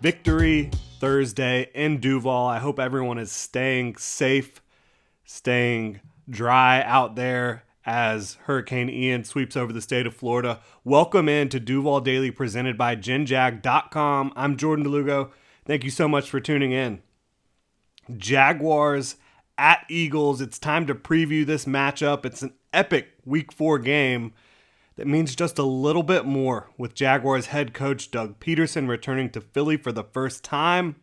Victory Thursday in Duval. I hope everyone is staying safe, staying dry out there as Hurricane Ian sweeps over the state of Florida. Welcome in to Duval Daily presented by GenJag.com. I'm Jordan Lugo. Thank you so much for tuning in. Jaguars at Eagles. It's time to preview this matchup. It's an epic Week 4 game that means just a little bit more with Jaguars head coach Doug Peterson returning to Philly for the first time.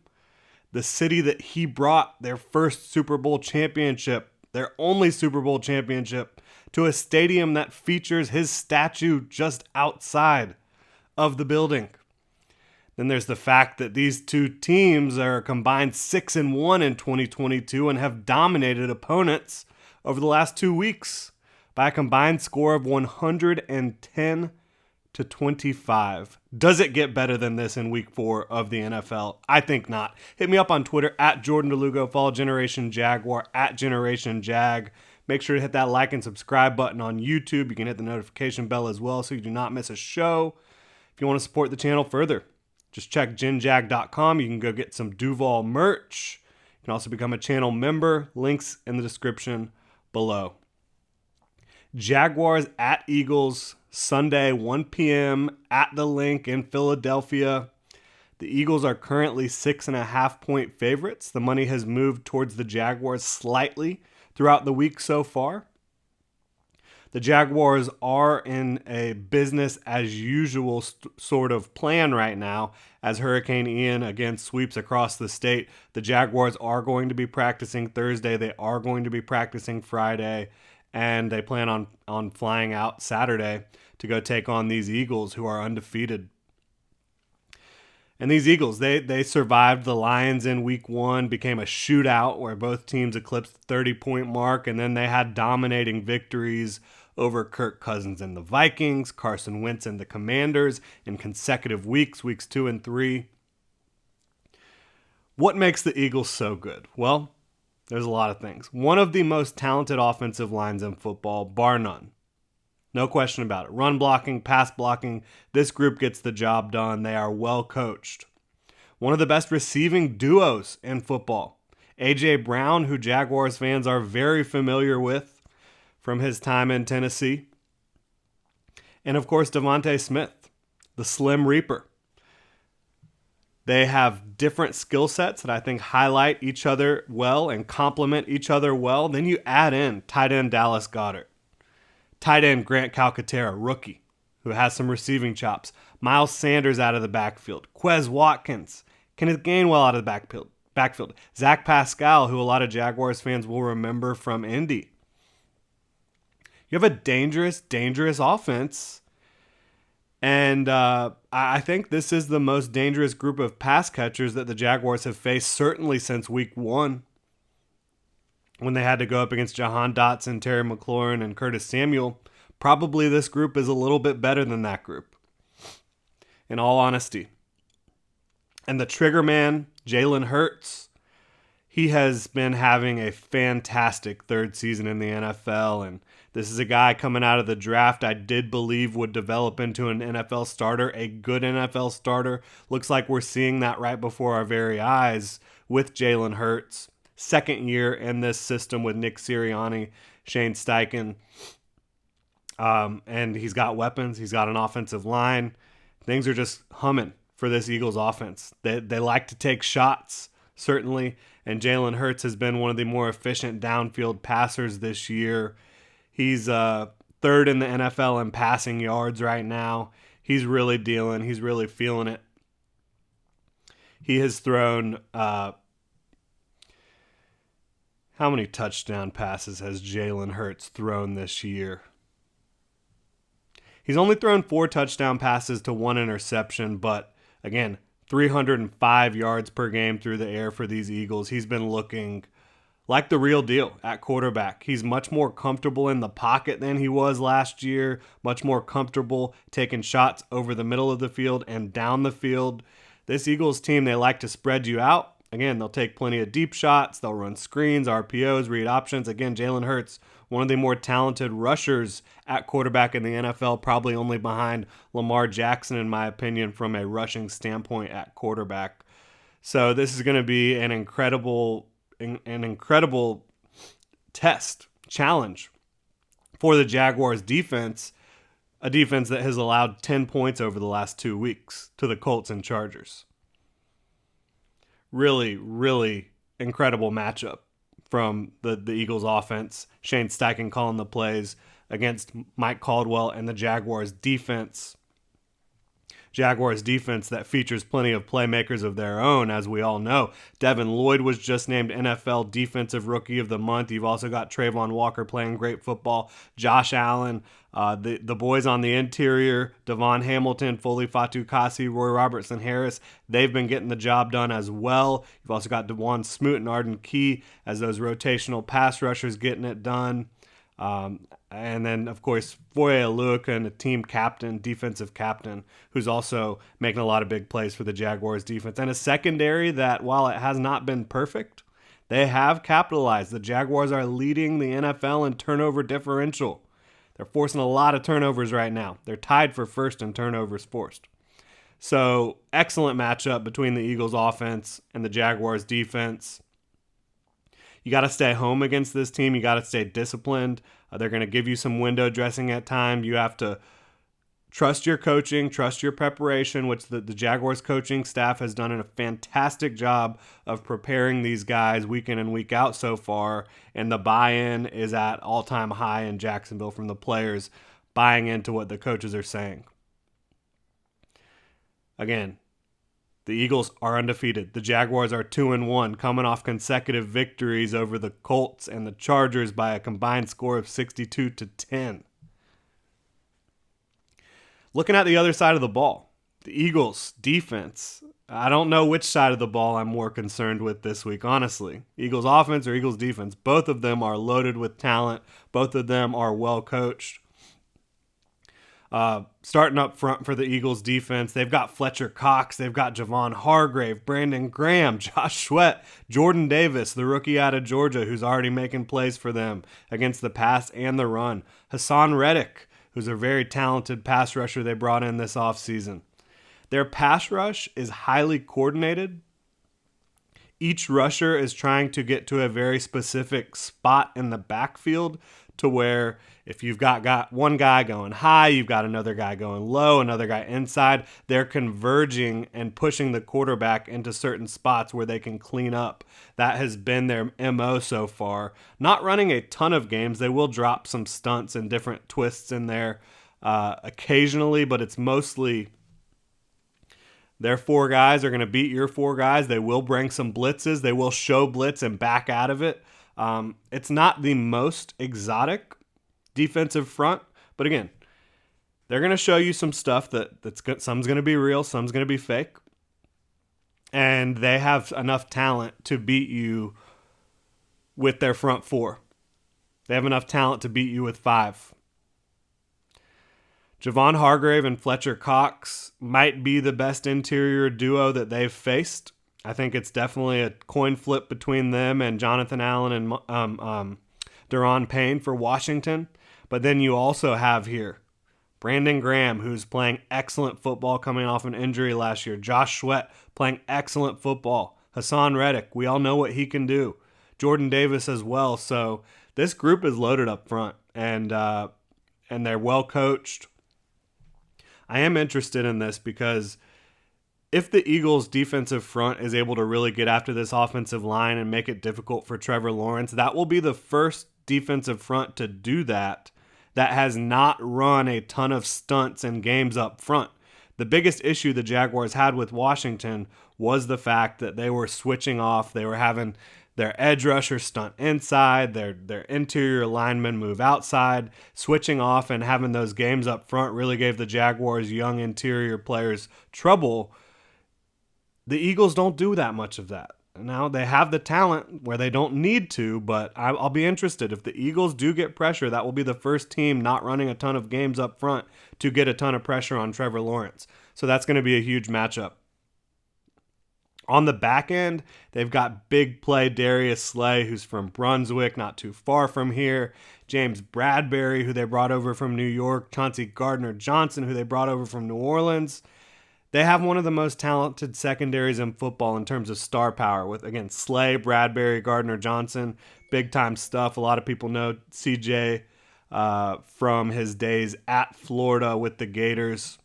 The city that he brought their first Super Bowl championship, their only Super Bowl championship, to a stadium that features his statue just outside of the building. Then there's the fact that these two teams are combined 6-1 in 2022 and have dominated opponents over the last 2 weeks by a combined score of 110-25. Does it get better than this in Week 4 of the NFL? I think not. Hit me up on Twitter at Jordan DeLugo. Follow Generation Jaguar at Generation Jag. Make sure to hit that like and subscribe button on YouTube. You can hit the notification bell as well so you do not miss a show. If you want to support the channel further, just check genjag.com. You can go get some Duval merch. You can also become a channel member. Links in the description below. Jaguars at Eagles, Sunday, 1 p.m. at the Link in Philadelphia. The Eagles are currently 6.5-point favorites. The money has moved towards the Jaguars slightly throughout the week so far. The Jaguars are in a business as usual sort of plan right now as Hurricane Ian again sweeps across the state. The Jaguars are going to be practicing Thursday. They are going to be practicing Friday. And they plan on flying out Saturday to go take on these Eagles who are undefeated. And these Eagles, they survived the Lions in Week 1, became a shootout where both teams eclipsed the 30-point mark, and then they had dominating victories over Kirk Cousins and the Vikings, Carson Wentz and the Commanders in consecutive weeks, Weeks 2 and 3. What makes the Eagles so good? Well, there's a lot of things. One of the most talented offensive lines in football, bar none. No question about it. Run blocking, pass blocking, this group gets the job done. They are well coached. One of the best receiving duos in football. A.J. Brown, who Jaguars fans are very familiar with from his time in Tennessee. And of course, Devontae Smith, the Slim Reaper. They have different skill sets that I think highlight each other well and complement each other well. Then you add in tight end Dallas Goedert, tight end Grant Calcaterra, rookie, who has some receiving chops, Miles Sanders out of the backfield, Quez Watkins, Kenneth Gainwell out of the backfield, Zach Pascal, who a lot of Jaguars fans will remember from Indy. You have a dangerous, dangerous offense. And I think this is the most dangerous group of pass catchers that the Jaguars have faced, certainly since Week 1, when they had to go up against Jahan Dotson, Terry McLaurin, and Curtis Samuel. Probably this group is a little bit better than that group, in all honesty. And the trigger man, Jalen Hurts, he has been having a fantastic third season in the NFL, and this is a guy coming out of the draft I did believe would develop into an NFL starter, a good NFL starter. Looks like we're seeing that right before our very eyes with Jalen Hurts. Second year in this system with Nick Sirianni, Shane Steichen. And he's got weapons. He's got an offensive line. Things are just humming for this Eagles offense. They like to take shots, certainly. And Jalen Hurts has been one of the more efficient downfield passers this year. He's third in the NFL in passing yards right now. He's really dealing. He's really feeling it. He has thrown... how many touchdown passes has Jalen Hurts thrown this year? He's only thrown 4 touchdown passes to 1 interception, but again, 305 yards per game through the air for these Eagles. He's been looking like the real deal at quarterback. He's much more comfortable in the pocket than he was last year, much more comfortable taking shots over the middle of the field and down the field. This Eagles team, they like to spread you out. Again, they'll take plenty of deep shots. They'll run screens, RPOs, read options. Again, Jalen Hurts, one of the more talented rushers at quarterback in the NFL, probably only behind Lamar Jackson, in my opinion, from a rushing standpoint at quarterback. So this is going to be an incredible challenge for the Jaguars defense, a defense that has allowed 10 points over the last 2 weeks to the Colts and Chargers. Really, really incredible matchup from the Eagles offense. Shane Steichen calling the plays against Mike Caldwell and the Jaguars defense. Jaguars defense that features plenty of playmakers of their own, as we all know. Devin Lloyd was just named NFL Defensive Rookie of the Month. You've also got Trayvon Walker playing great football. Josh Allen, the boys on the interior, Devon Hamilton, Foley Fatukasi, Roy Robertson Harris, they've been getting the job done as well. You've also got DeJuan Smoot and Arden Key as those rotational pass rushers getting it done. And then, of course, Foye Oluokun, a team captain, defensive captain, who's also making a lot of big plays for the Jaguars defense. And a secondary that, while it has not been perfect, they have capitalized. The Jaguars are leading the NFL in turnover differential. They're forcing a lot of turnovers right now. They're tied for first in turnovers forced. So, excellent matchup between the Eagles offense and the Jaguars defense. You got to stay home against this team. You got to stay disciplined. They're going to give you some window dressing at times. You have to trust your coaching, trust your preparation, which the Jaguars coaching staff has done a fantastic job of preparing these guys week in and week out so far. And the buy-in is at all-time high in Jacksonville from the players buying into what the coaches are saying. Again, the Eagles are undefeated. The Jaguars are 2-1, coming off consecutive victories over the Colts and the Chargers by a combined score of 62-10. Looking at the other side of the ball, the Eagles defense. I don't know which side of the ball I'm more concerned with this week, honestly. Eagles offense or Eagles defense. Both of them are loaded with talent. Both of them are well coached. Starting up front for the Eagles defense, they've got Fletcher Cox, they've got Javon Hargrave, Brandon Graham, Josh Sweat, Jordan Davis, the rookie out of Georgia, who's already making plays for them against the pass and the run. Hassan Reddick, who's a very talented pass rusher they brought in this offseason. Their pass rush is highly coordinated. Each rusher is trying to get to a very specific spot in the backfield to where if you've got one guy going high, you've got another guy going low, another guy inside, they're converging and pushing the quarterback into certain spots where they can clean up. That has been their MO so far. Not running a ton of games. They will drop some stunts and different twists in there occasionally, but it's mostly their four guys are going to beat your four guys. They will bring some blitzes. They will show blitz and back out of it. It's not the most exotic defensive front, but again, they're going to show you some stuff some's going to be real, some's going to be fake, and they have enough talent to beat you with their front four. They have enough talent to beat you with five. Javon Hargrave and Fletcher Cox might be the best interior duo that they've faced. I think it's definitely a coin flip between them and Jonathan Allen and Daron Payne for Washington. But then you also have here Brandon Graham, who's playing excellent football coming off an injury last year. Josh Sweat playing excellent football. Hassan Reddick, we all know what he can do. Jordan Davis as well. So this group is loaded up front, and they're well coached. I am interested in this because if the Eagles' defensive front is able to really get after this offensive line and make it difficult for Trevor Lawrence, that will be the first defensive front to do that has not run a ton of stunts and games up front. The biggest issue the Jaguars had with Washington was the fact that they were switching off. They were having their edge rusher stunt inside, their interior linemen move outside. Switching off and having those games up front really gave the Jaguars' young interior players trouble. The Eagles don't do that much of that. Now, they have the talent where they don't need to, but I'll be interested. If the Eagles do get pressure, that will be the first team not running a ton of games up front to get a ton of pressure on Trevor Lawrence. So that's going to be a huge matchup. On the back end, they've got big play Darius Slay, who's from Brunswick, not too far from here. James Bradbury, who they brought over from New York. Chauncey Gardner-Johnson, who they brought over from New Orleans. They have one of the most talented secondaries in football in terms of star power with, again, Slay, Bradbury, Gardner Johnson, big time stuff. A lot of people know CJ from his days at Florida with the Gators.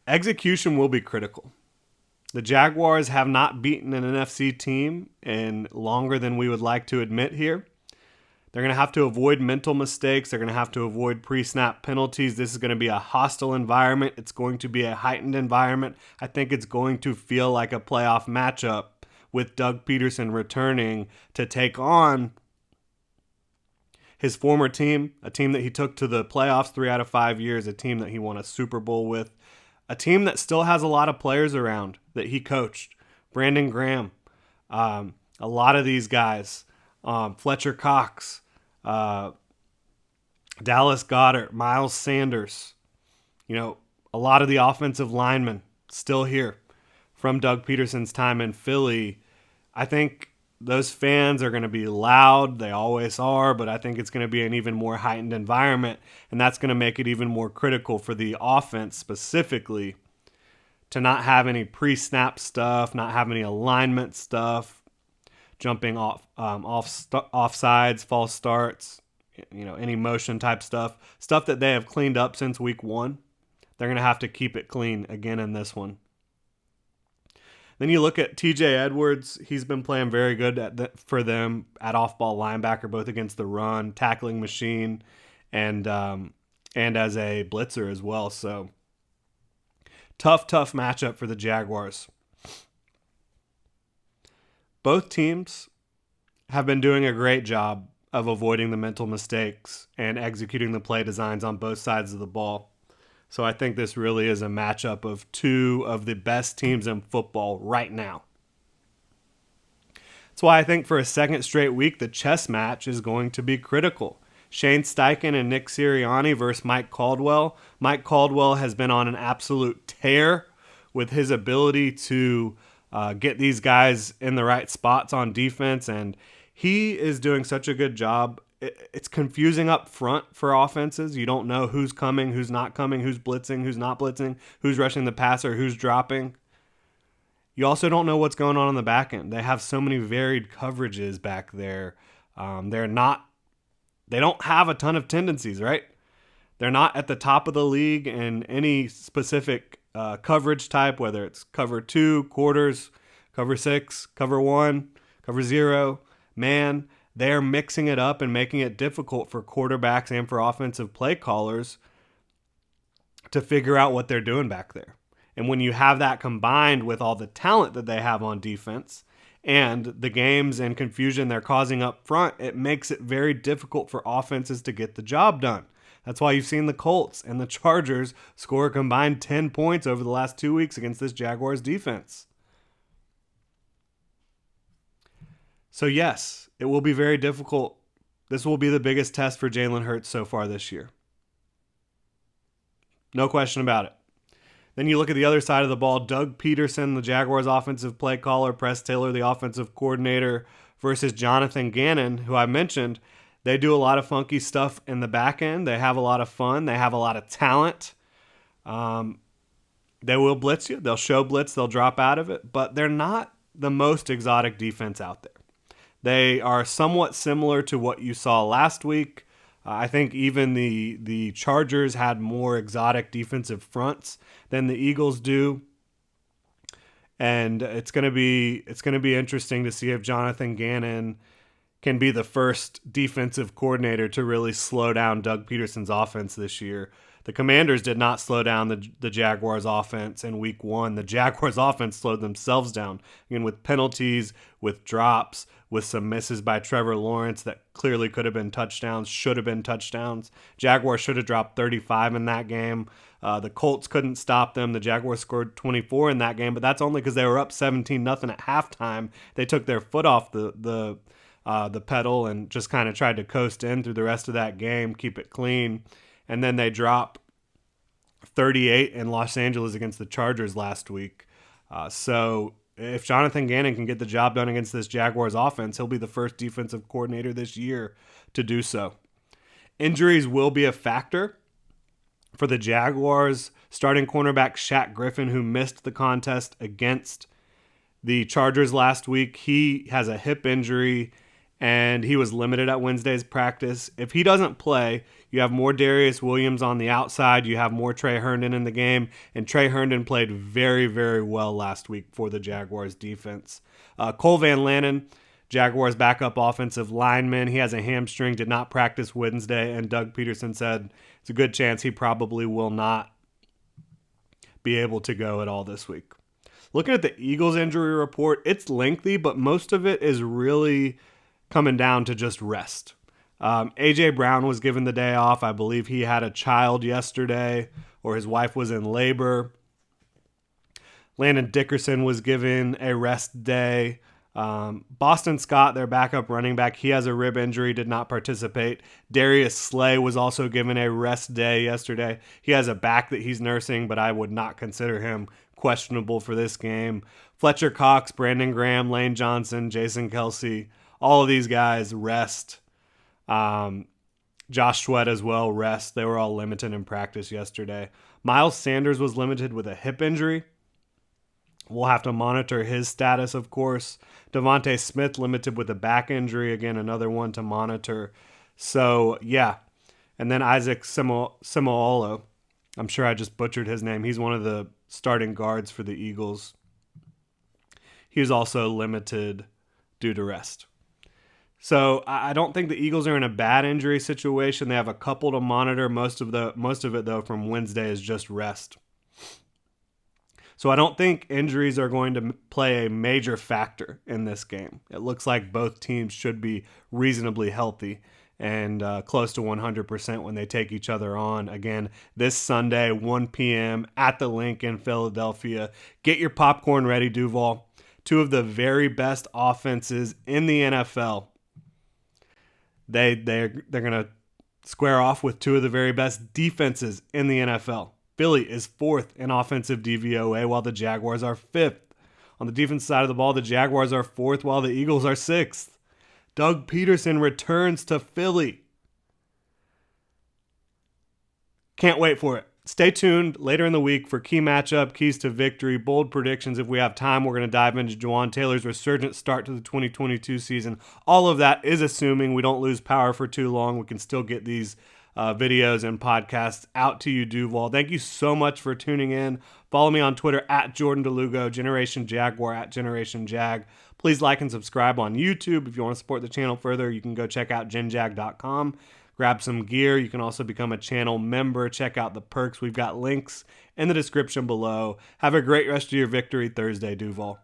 Execution will be critical. The Jaguars have not beaten an NFC team in longer than we would like to admit here. They're going to have to avoid mental mistakes. They're going to have to avoid pre-snap penalties. This is going to be a hostile environment. It's going to be a heightened environment. I think it's going to feel like a playoff matchup with Doug Peterson returning to take on his former team, a team that he took to the playoffs 3 out of 5 years, a team that he won a Super Bowl with, a team that still has a lot of players around that he coached. Brandon Graham, a lot of these guys, Fletcher Cox, Dallas Goedert, Miles Sanders, a lot of the offensive linemen still here from Doug Peterson's time in Philly. I think those fans are going to be loud. They always are, but I think it's going to be an even more heightened environment, and that's going to make it even more critical for the offense specifically to not have any pre-snap stuff, not have any alignment stuff, jumping offsides, false starts, any motion type stuff that they have cleaned up since week 1. They're going to have to keep it clean again in this one. Then you look at TJ Edwards. He's been playing very good for them at off-ball linebacker, both against the run, tackling machine, and as a blitzer as well. So tough matchup for the Jaguars. Both teams have been doing a great job of avoiding the mental mistakes and executing the play designs on both sides of the ball. So I think this really is a matchup of two of the best teams in football right now. That's why I think for a second straight week, the chess match is going to be critical. Shane Steichen and Nick Sirianni versus Mike Caldwell. Mike Caldwell has been on an absolute tear with his ability to get these guys in the right spots on defense, and he is doing such a good job. It's confusing up front for offenses. You don't know who's coming, who's not coming, who's blitzing, who's not blitzing, who's rushing the passer, who's dropping. You also don't know what's going on the back end. They have so many varied coverages back there. They don't have a ton of tendencies, right? They're not at the top of the league in any specific coverage type, whether it's cover 2, quarters, cover 6, cover 1, cover 0, man. They're mixing it up and making it difficult for quarterbacks and for offensive play callers to figure out what they're doing back there. And when you have that combined with all the talent that they have on defense and the games and confusion they're causing up front, it makes it very difficult for offenses to get the job done. That's why you've seen the Colts and the Chargers score a combined 10 points over the last 2 weeks against this Jaguars defense. So yes, it will be very difficult. This will be the biggest test for Jalen Hurts so far this year. No question about it. Then you look at the other side of the ball, Doug Peterson, the Jaguars offensive play caller, Press Taylor, the offensive coordinator, versus Jonathan Gannon, who I mentioned. They do a lot of funky stuff in the back end. They have a lot of fun. They have a lot of talent. They will blitz you. They'll show blitz. They'll drop out of it. But they're not the most exotic defense out there. They are somewhat similar to what you saw last week. I think even the Chargers had more exotic defensive fronts than the Eagles do. And it's going to be interesting to see if Jonathan Gannon can be the first defensive coordinator to really slow down Doug Peterson's offense this year. The Commanders did not slow down the Jaguars offense in week 1. The Jaguars offense slowed themselves down, again, with penalties, with drops, with some misses by Trevor Lawrence that clearly could have been touchdowns, should have been touchdowns. Jaguars should have dropped 35 in that game. The Colts couldn't stop them. The Jaguars scored 24 in that game, but that's only because they were up 17-0 at halftime. They took their foot off the pedal and just kind of tried to coast in through the rest of that game, keep it clean. And then they drop 38 in Los Angeles against the Chargers last week. So if Jonathan Gannon can get the job done against this Jaguars offense, he'll be the first defensive coordinator this year to do so. Injuries will be a factor for the Jaguars Starting cornerback Shaq Griffin, who missed the contest against the Chargers last week, he has a hip injury and he was limited at Wednesday's practice. If he doesn't play, you have more Darius Williams on the outside. You have more Trey Herndon in the game. And Trey Herndon played very, very well last week for the Jaguars defense. Cole Van Lannon, Jaguars backup offensive lineman. He has a hamstring, did not practice Wednesday. And Doug Peterson said it's a good chance he probably will not be able to go at all this week. Looking at the Eagles injury report, it's lengthy, but most of it is really coming down to just rest. A.J. Brown was given the day off. I believe he had a child yesterday, or his wife was in labor. Landon Dickerson was given a rest day. Boston Scott, their backup running back, he has a rib injury, did not participate. Darius Slay was also given a rest day yesterday. He has a back that he's nursing, but I would not consider him questionable for this game. Fletcher Cox, Brandon Graham, Lane Johnson, Jason Kelsey, all of these guys rest. Josh Sweat as well, rest. They were all limited in practice yesterday. Miles Sanders was limited with a hip injury. We'll have to monitor his status, of course. Devontae Smith limited with a back injury. Again, another one to monitor. So, yeah. And then Isaac Seumalo. I'm sure I just butchered his name. He's one of the starting guards for the Eagles. He was also limited due to rest. So I don't think the Eagles are in a bad injury situation. They have a couple to monitor. Most of it, though, from Wednesday is just rest. So I don't think injuries are going to play a major factor in this game. It looks like both teams should be reasonably healthy and close to 100% when they take each other on. Again, this Sunday, 1 p.m. at the Link in Philadelphia. Get your popcorn ready, Duval. Two of the very best offenses in the NFL. They're going to square off with two of the very best defenses in the NFL. Philly is 4th in offensive DVOA, while the Jaguars are 5th. On the defense side of the ball, the Jaguars are 4th, while the Eagles are 6th. Doug Peterson returns to Philly. Can't wait for it. Stay tuned later in the week for key matchup, keys to victory, bold predictions. If we have time, we're going to dive into Juwan Taylor's resurgent start to the 2022 season. All of that is assuming we don't lose power for too long. We can still get these videos and podcasts out to you, Duval. Thank you so much for tuning in. Follow me on Twitter at Jordan DeLugo, Generation Jaguar at Generation Jag. Please like and subscribe on YouTube. If you want to support the channel further, you can go check out genjag.com. Grab some gear. You can also become a channel member. Check out the perks. We've got links in the description below. Have a great rest of your Victory Thursday, Duval.